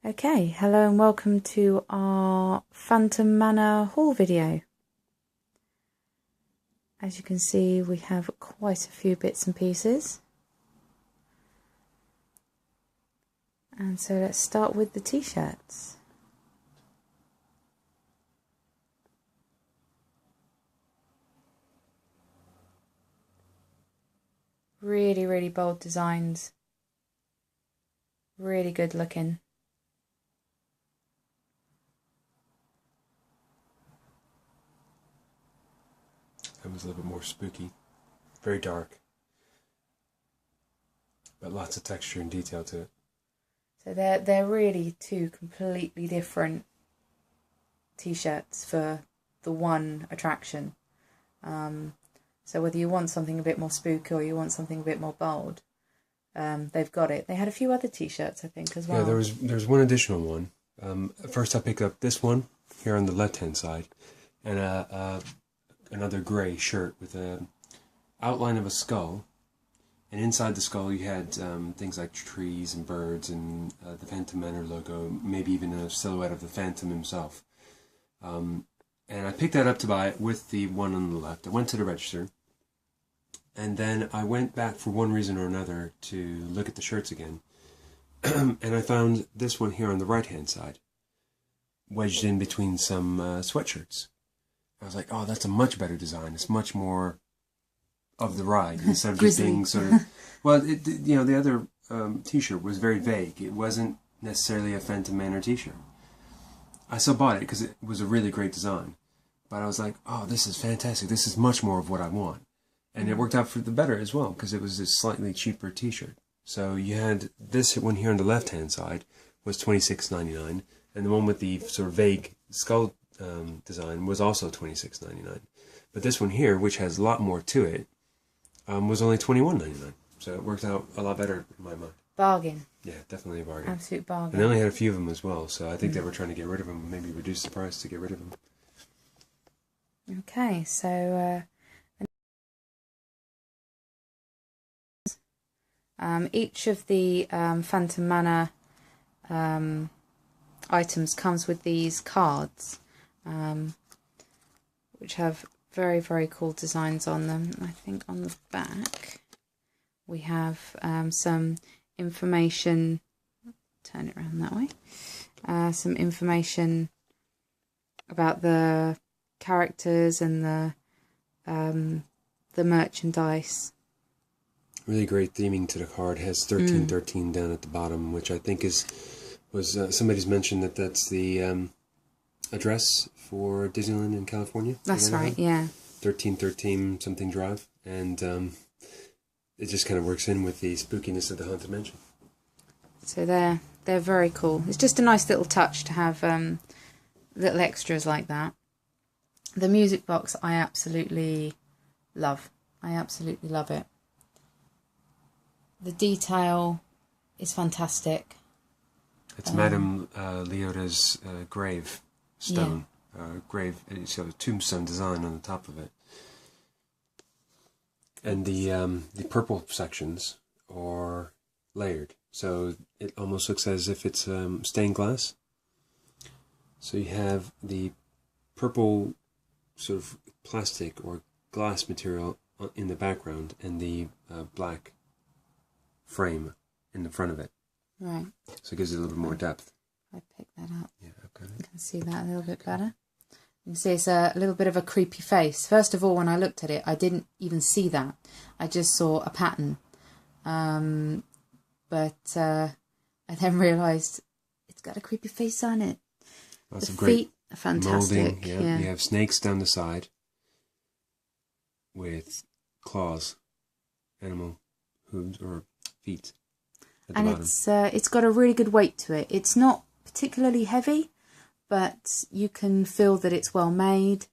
Okay, hello and welcome to our Phantom Manor haul video. As you can see, we have quite a few bits and pieces. And so let's start with the t-shirts. Really, really bold designs. Really good looking. That was a little bit more spooky. Very dark. But lots of texture and detail to it. So they're really two completely different t-shirts for the one attraction. So whether you want something a bit more spooky or you want something a bit more bold, they've got it. They had a few other t-shirts, I think, as well. Yeah, there's one additional one. First I picked up this one here on the left-hand side, and another gray shirt with an outline of a skull, and inside the skull you had things like trees and birds and the Phantom Manor logo, maybe even a silhouette of the Phantom himself. And I picked that up to buy it with the one on the left. I went to the register, and then I went back for one reason or another to look at the shirts again, and I found this one here on the right-hand side, wedged in between some sweatshirts. I was like, oh, that's a much better design. It's much more of the ride instead of just being sort of... Well, the other t-shirt was very vague. It wasn't necessarily a Phantom Manor t-shirt. I still bought it because it was a really great design. But I was like, oh, this is fantastic. This is much more of what I want. And it worked out for the better as well because it was a slightly cheaper t-shirt. So you had this one here on the left-hand side was $26.99, and the one with the sort of vague skull design was also $26.99, but this one here, which has a lot more to it, was only $21.99. So it worked out a lot better in my mind. Bargain. Yeah, definitely a bargain. Absolute bargain. And they only had a few of them as well, so I think they were trying to get rid of them, maybe reduce the price to get rid of them. Okay, so each of the Phantom Manor items comes with these cards, which have very, very cool designs on them. I think on the back we have some information, turn it around that way, some information about the characters and the merchandise. Really great theming to the card. It has 1313 down at the bottom, which I think was somebody's mentioned that's the address for Disneyland in California. That's right, yeah. 1313 something drive, and it just kind of works in with the spookiness of the Haunted Mansion. So they're very cool. It's just a nice little touch to have little extras like that. The music box I absolutely love. I absolutely love it. The detail is fantastic. It's Madame Leota's grave stone. Yeah. It's got a tombstone design on the top of it. And the purple sections are layered, so it almost looks as if it's stained glass. So you have the purple sort of plastic or glass material in the background, and the black frame in the front of it. Right. So it gives it a little bit more depth. I picked that up. Yeah, okay. You can see that a little bit better. You can see it's a little bit of a creepy face. First of all, when I looked at it, I didn't even see that. I just saw a pattern. But I then realised it's got a creepy face on it. Lots the of great feet are fantastic. Molding, yeah. You have snakes down the side with claws, animal hooves or feet at the bottom. It's got a really good weight to it. It's not particularly heavy, but you can feel that it's well made.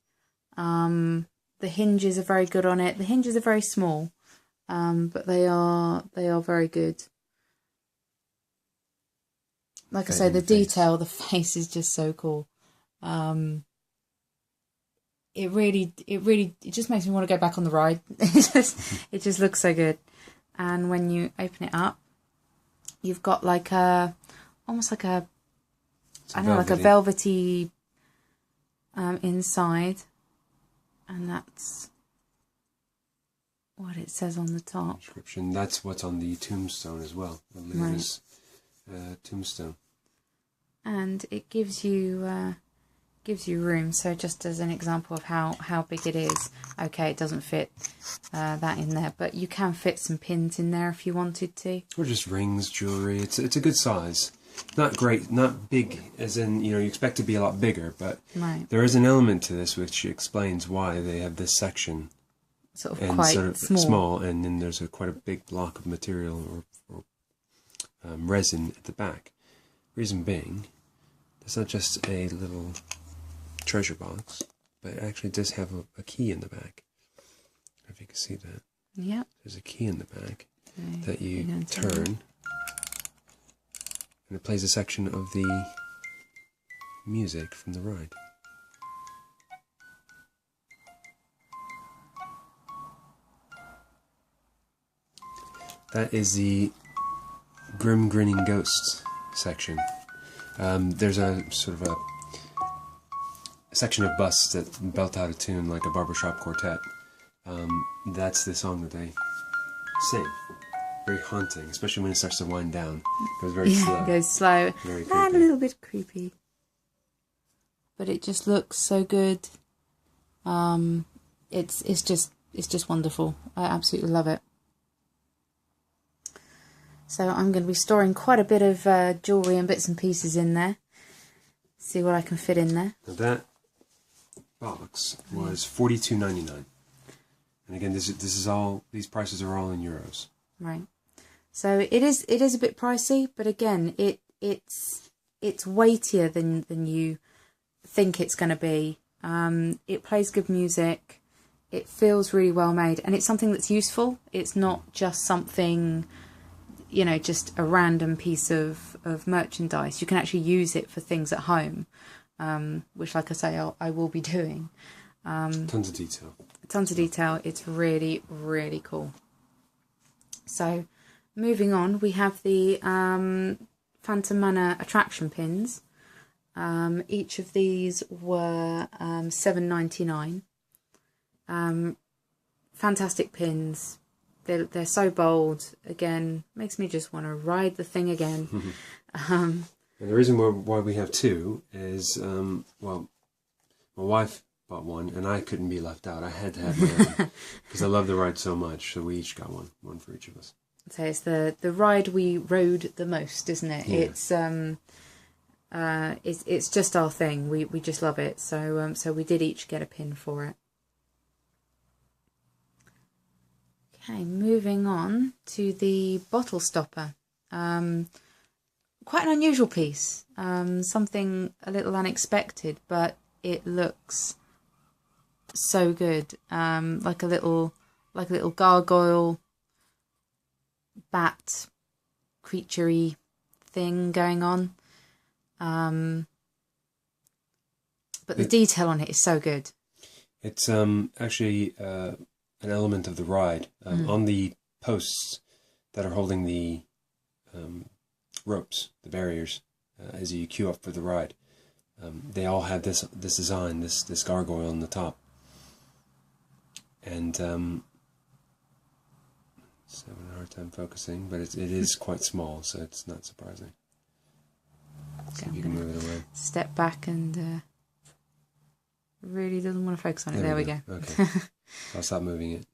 The hinges are very good on it. The hinges are very small, but they are very good. Like I say, the detail, the face is just so cool. It just makes me want to go back on the ride. It just looks so good. And when you open it up, you've got like almost like a I don't know, like a velvety inside, and that's what it says on the top. Description. That's what's on the tombstone as well. The luminous tombstone. And it gives you room. So just as an example of how big it is, okay, it doesn't fit that in there, but you can fit some pins in there if you wanted to. Or just rings, jewellery. It's a good size. Not great, not big, as in, you expect it to be a lot bigger, but there is an element to this which explains why they have this section. Sort of quite small, and then there's quite a big block of material or resin at the back. Reason being, it's not just a little treasure box, but it actually does have a key in the back. I don't know if you can see that. Yeah. There's a key in the back that you turn. And it plays a section of the music from the ride. That is the Grim Grinning Ghosts section. There's a sort of a section of busts that belt out a tune like a barbershop quartet. That's the song that they sing. Very haunting, especially when it starts to wind down. It goes very slow. It goes slow. Very creepy. And a little bit creepy. But it just looks so good. It's just wonderful. I absolutely love it. So I'm going to be storing quite a bit of jewellery and bits and pieces in there. See what I can fit in there. Now that box was $42.99. And again, this is all, these prices are all in euros. Right. So it is a bit pricey, but again, it's weightier than you think it's going to be. It plays good music. It feels really well made, and it's something that's useful. It's not just something, just a random piece of merchandise. You can actually use it for things at home, which, like I say, I will be doing. Tons of detail. Tons of detail. It's really, really cool. So, moving on, we have the Phantom Manor attraction pins. Each of these were $7.99. Fantastic pins. They're so bold. Again, makes me just want to ride the thing again. And the reason why we have two is, my wife bought one, and I couldn't be left out. I had to have my own because I love the ride so much. So we each got one for each of us. So it's the ride we rode the most, isn't it? Yeah. It's just our thing. We just love it. So we did each get a pin for it. Okay, moving on to the bottle stopper. Quite an unusual piece. Something a little unexpected, but it looks so good. Like a little gargoyle, bat, creature-y thing going on. But the detail on it is so good. It's actually an element of the ride. On the posts that are holding the ropes, the barriers, as you queue up for the ride, they all have this design, this gargoyle on the top. And having a hard time focusing, but it is quite small, so it's not surprising. So you can move it away. Step back and really doesn't want to focus on it. There we go. Okay. I'll stop moving it.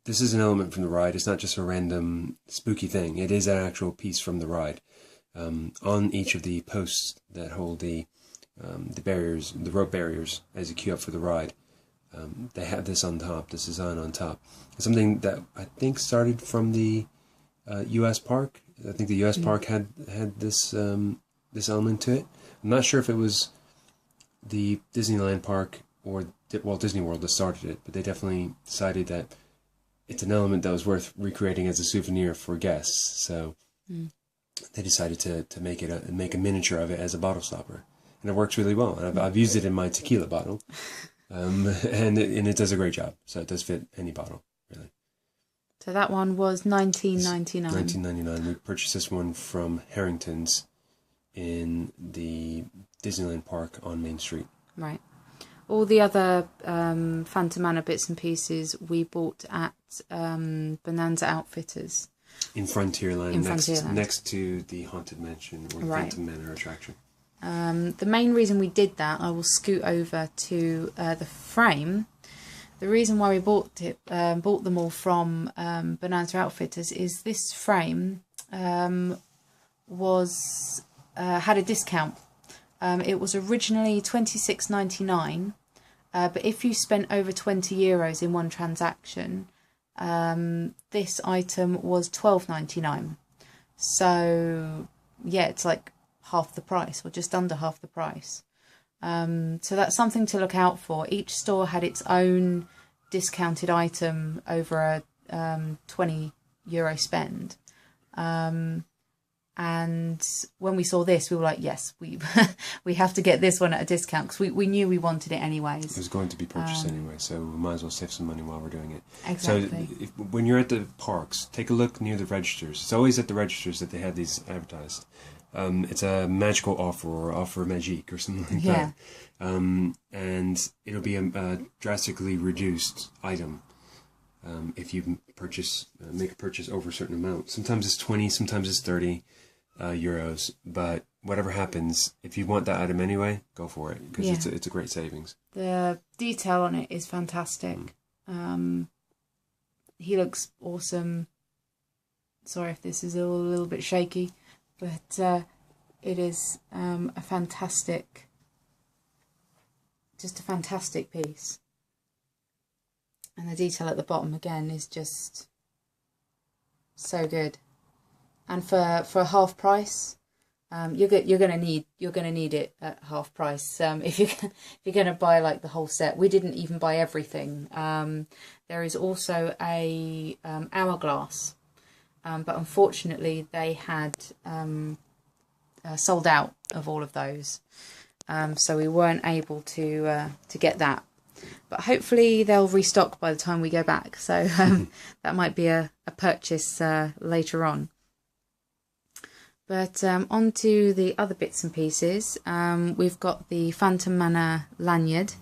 This is an element from the ride. It's not just a random spooky thing. It is an actual piece from the ride. On each of the posts that hold the barriers, the rope barriers, as you queue up for the ride, they have this on top, this design on top. It's something that I think started from the U.S. park. I think the U.S. park had this this element to it. I'm not sure if it was the Disneyland park or Walt Disney World that started it, but they definitely decided that it's an element that was worth recreating as a souvenir for guests. So they decided to make a miniature of it as a bottle stopper, and it works really well. And I've used it in my tequila bottle, and it does a great job. So it does fit any bottle, really. So that one was $19.99. $19.99. We purchased this one from Harrington's in the Disneyland Park on Main Street. Right. All the other Phantom Manor bits and pieces we bought at Bonanza Outfitters. In Frontierland, Frontierland. Next to the Haunted Mansion or Phantom Manor attraction. The main reason we did that, I will scoot over to the frame. The reason why we bought them all from Bonanza Outfitters is this frame was had a discount. It was originally $26.99, but if you spent over €20 in one transaction, this item was $12.99. So yeah, it's like half the price, or just under half the price. So that's something to look out for. Each store had its own discounted item over a €20 spend. And when we saw this, we were like, yes, we have to get this one at a discount, because we knew we wanted it anyways. It was going to be purchased anyway, so we might as well save some money while we're doing it. Exactly. So when you're at the parks, take a look near the registers. It's always at the registers that they have these advertised. It's a magical offer or offer magique or something like that. And it'll be a drastically reduced item if you make a purchase over a certain amount. Sometimes it's 20, sometimes it's 30 euros, but whatever happens, if you want that item anyway, go for it, because it's a great savings. The detail on it is fantastic. He looks awesome. Sorry if this is a little bit shaky, but it is a fantastic piece. And the detail at the bottom again is just so good. And for half price, you're gonna need it at half price. If you're gonna buy like the whole set. We didn't even buy everything. There is also a hourglass, but unfortunately they had sold out of all of those, so we weren't able to get that. But hopefully they'll restock by the time we go back. So that might be a purchase later on. But on to the other bits and pieces. We've got the Phantom Manor lanyard,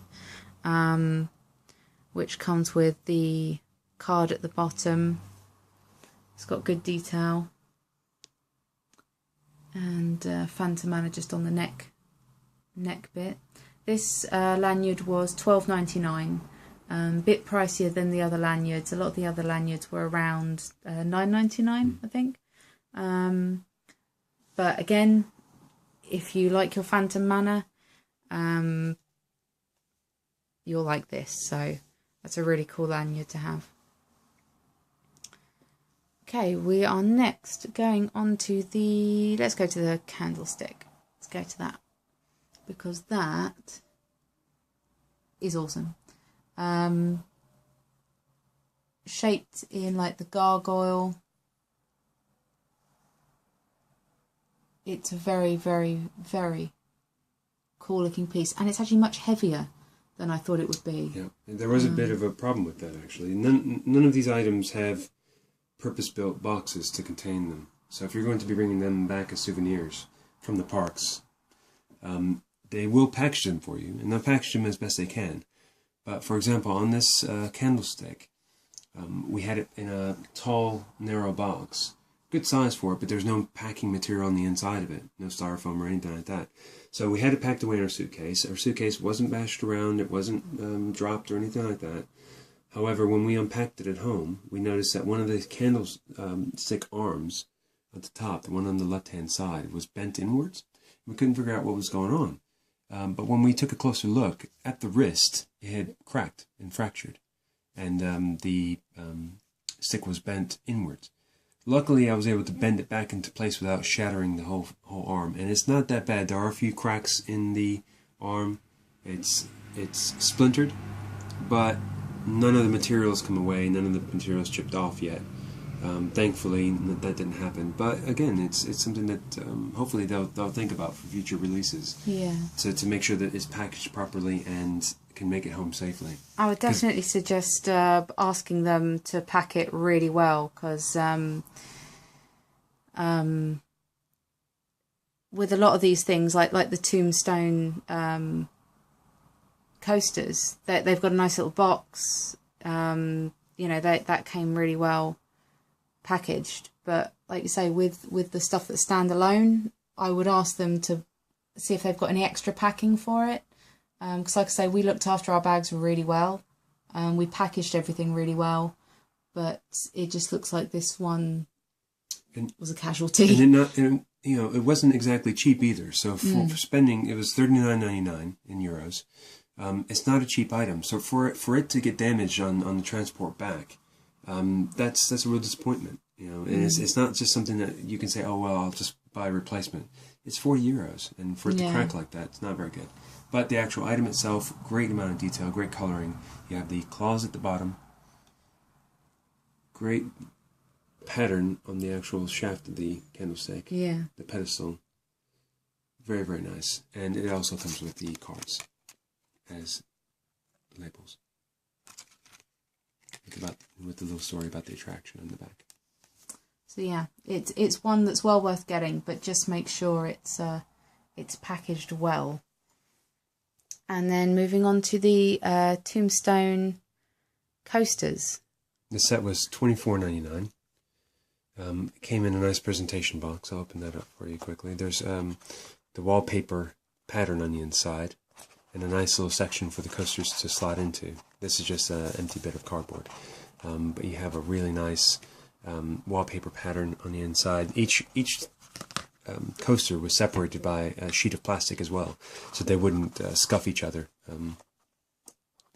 which comes with the card at the bottom. It's got good detail. And Phantom Manor just on the neck bit. This lanyard was $12.99, bit pricier than the other lanyards. A lot of the other lanyards were around $9.99, I think. But again, if you like your Phantom Manor, you'll like this. So that's a really cool lanyard to have. Okay, we are next going on to let's go to the candlestick. Let's go to that, because that is awesome. Shaped in like the gargoyle. It's a very, very, very cool looking piece, and it's actually much heavier than I thought it would be. Yeah, there was a bit of a problem with that actually. None of these items have purpose-built boxes to contain them. So if you're going to be bringing them back as souvenirs from the parks, they will package them for you, and they'll package them as best they can. But for example, on this candlestick, we had it in a tall, narrow box. Good size for it, but there's no packing material on the inside of it. No styrofoam or anything like that. So we had it packed away in our suitcase. Our suitcase wasn't bashed around. It wasn't dropped or anything like that. However, when we unpacked it at home, we noticed that one of the candlestick arms at the top, the one on the left-hand side, was bent inwards. We couldn't figure out what was going on. But when we took a closer look at the wrist, it had cracked and fractured. And the stick was bent inwards. Luckily, I was able to bend it back into place without shattering the whole arm, and it's not that bad. There are a few cracks in the arm. It's splintered, but none of the materials come away. None of the materials chipped off yet. Thankfully, that didn't happen. But again, it's something that hopefully they'll think about for future releases. Yeah. To make sure that it's packaged properly and can make it home safely. I would definitely suggest asking them to pack it really well, because with a lot of these things, like the Tombstone coasters, they've got a nice little box. You know, that came really well packaged. But like you say, with the stuff that's standalone, I would ask them to see if they've got any extra packing for it. Because like I say, we looked after our bags really well. We packaged everything really well. But it just looks like this one was a casualty. And you know, it wasn't exactly cheap either. So for spending, it was $39.99 in euros. It's not a cheap item. So for it to get damaged on the transport back, that's a real disappointment. You know, and it's not just something that you can say, oh well, I'll just buy a replacement. It's €40, and for it to crack like that, it's not very good. But the actual item itself, great amount of detail, great coloring. You have the claws at the bottom. Great pattern on the actual shaft of the candlestick. Yeah. The pedestal. Very, very nice. And it also comes with the cards as labels. With the little story about the attraction on the back. So yeah, it's one that's well worth getting, but just make sure it's packaged well. And then moving on to the Tombstone coasters. The set was $24.99. It came in a nice presentation box. I'll open that up for you quickly. There's the wallpaper pattern on the inside, and a nice little section for the coasters to slot into. This is just an empty bit of cardboard. But you have a really nice wallpaper pattern on the inside. Each coaster was separated by a sheet of plastic as well, so they wouldn't scuff each other,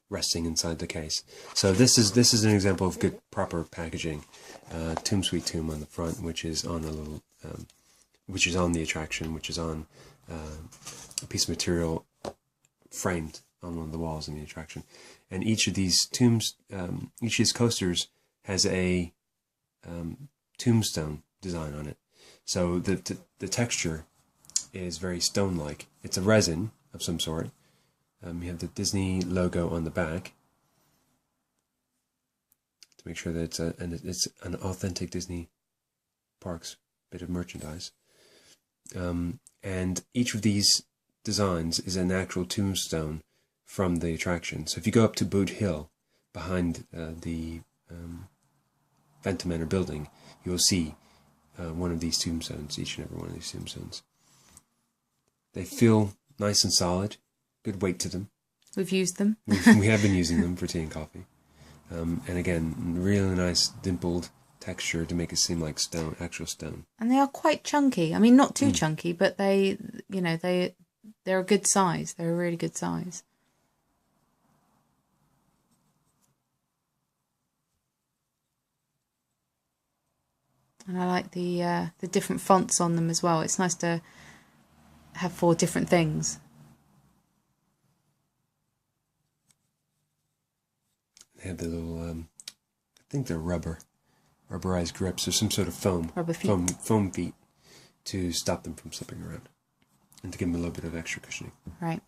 resting inside the case. So this is an example of good proper packaging. Tomb Sweet Tomb on the front, which is on a little, which is on the attraction, which is on a piece of material framed on one of the walls in the attraction. And each of these tombs, each of these coasters has a tombstone design on it. So the texture is very stone-like. It's a resin of some sort. You have the Disney logo on the back to make sure that it's an authentic Disney Parks bit of merchandise. And each of these designs is an actual tombstone from the attraction. So if you go up to Boot Hill, behind the Phantom Manor building, you will see one of these tombstones, each and every one of these tombstones. They feel nice and solid, good weight to them. We've used them. We have been using them for tea and coffee. And again, really nice dimpled texture to make it seem like stone, actual stone. And they are quite chunky. I mean, not too chunky, but they, you know, they're a good size. They're a really good size. And I like the different fonts on them as well. It's nice to have 4 different things. They have the little, I think they're rubberized grips or some sort of foam. Rubber feet. Foam feet to stop them from slipping around and to give them a little bit of extra cushioning. Right.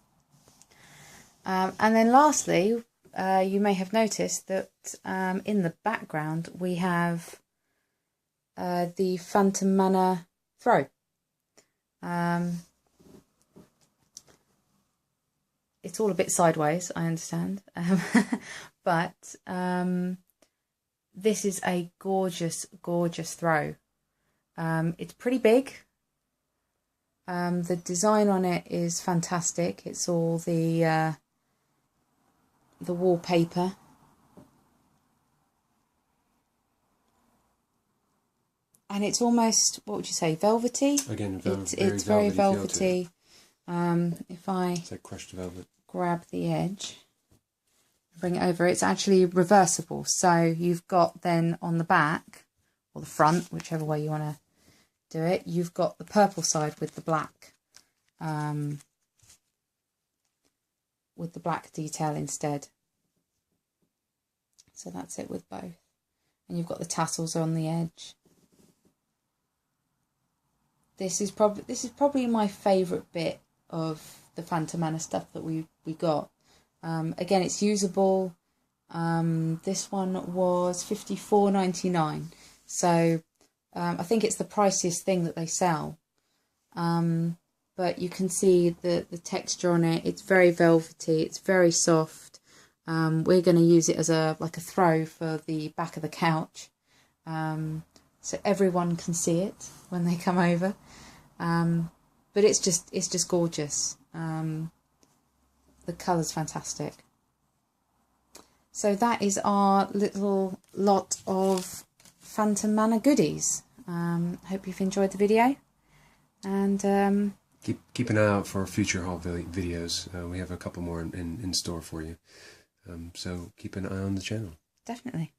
And then lastly, you may have noticed that in the background we have the Phantom Manor throw. It's all a bit sideways, I understand, but this is a gorgeous, gorgeous throw. It's pretty big. The design on it is fantastic. It's all the wallpaper. And it's almost, what would you say, velvety? Again, it's very velvety. If I it's like crushed velvet. Grab the edge, bring it over, it's actually reversible. So you've got then on the back, or the front, whichever way you want to do it, you've got the purple side with the black detail instead. So that's it with both. And you've got the tassels on the edge. This is probably my favourite bit of the Phantom Manor stuff that we got. Again, it's usable. This one was $54.99. So I think it's the priciest thing that they sell. but you can see the texture on it. It's very velvety, it's very soft. We're going to use it as like a throw for the back of the couch, so everyone can see it when they come over. But it's just gorgeous. The colour's fantastic. So that is our little lot of Phantom Manor goodies. Hope you've enjoyed the video, and keep an eye out for future haul videos. We have a couple more in store for you, so keep an eye on the channel. Definitely.